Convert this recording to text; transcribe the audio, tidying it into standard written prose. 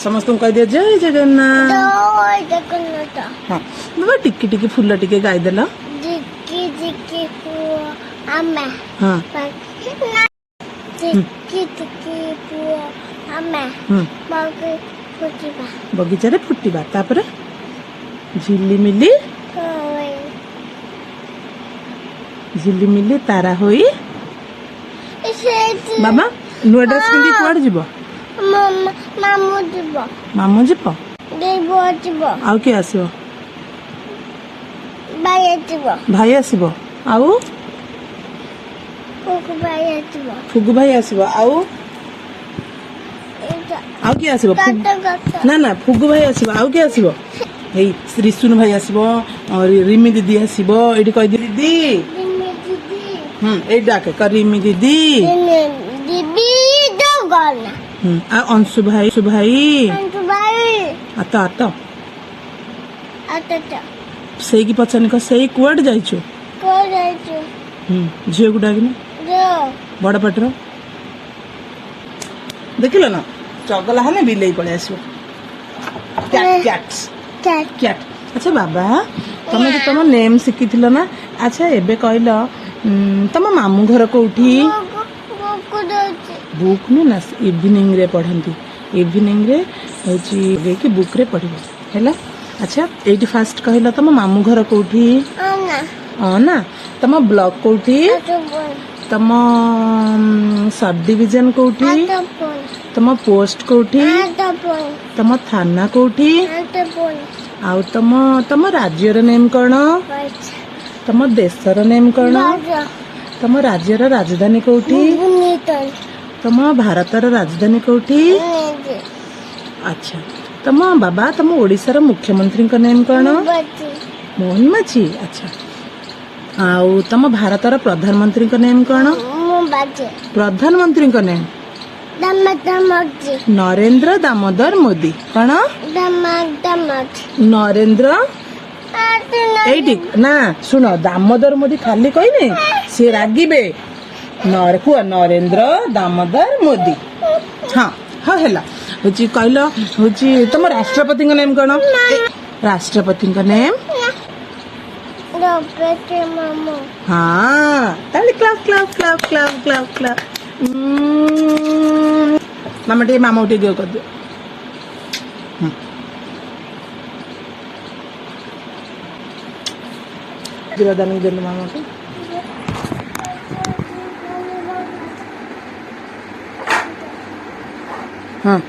समस्त कह दिया जय जगन्नाथ। जय जगन्नाथ। हाँ बाबा टिकी टिकी फुल टिके गाईदेल। जिकी जिकी पुआ आमे। हाँ जिकी जिकी पुआ आमे बाकी फुटिबा बगीचारे फुटिबा तापर झिलिमिली झिलिमिली तारा होई बाबा नुआ ड्रेस पिंधि कुआडे जीव मामू जीव मामू जीव देव जीव आउ किए आसीबो भाई जीव भाई आसीबो आउ फुगु भाई जीव फुगु भाई आसीबो आउ किए आसीबो ना ना फुगु भाई आसीबो आउ किए आसीबो एई रिसुन भाई आसीबो और रिमी दीदी आसीबो एडी कह दे दीदी ए डाके कर रिमी दीदी दीदी दो गना आ अंशु भाई अंशु भाई आता आता आता सेई की पचानी को सेई कुआड जाइछु को जाइछु झियो को डागिना जो बड़ पटर देखिल ना चगला है बिलेई पड़े आसो कैट अच्छा बाबा तुम जो तुम नेम शिखी ना अच्छा एबे कहल तुम मामू घर कौटी बुक नु ना इवनिंग रे पढ़ती इवनिंग रे होची कि बुक रे पढ़िबो हैला अच्छा एटी फास्ट कहल तुम मामू घर कौटी ना तुम ब्लॉक कौटी तुम सब डिवीजन कौटी तुम पोस्ट कौटी तुम थाना कौटी आउ तुम राज्यर नेम कौन तुम देशर नेम कौन तुम राज्यर राजधानी कौटी तुम भारतर राजधानी कौटी अच्छा तुम बाबा तुम ओडिशार मुख्यमंत्री का नेम कौन मोहन माझी अच्छा आउ तुम भारतर प्रधानमंत्री का नेम कौन प्रधानमंत्री का नेम नरेंद्र दामोदर मोदी कौन नरेंद्र ना सुन दामोदर मोदी खाली कहने सी रागिबे कुआ नरेंद्र दामोदर मोदी हाँ हाँ है कहल हूँ तुम राष्ट्रपति नेम कौन राष्ट्रपति नेम हाँ ताली clap clap clap clap clap clap मामा टे मामा उठे दियो कर दियो दानी दे मामा को हाँ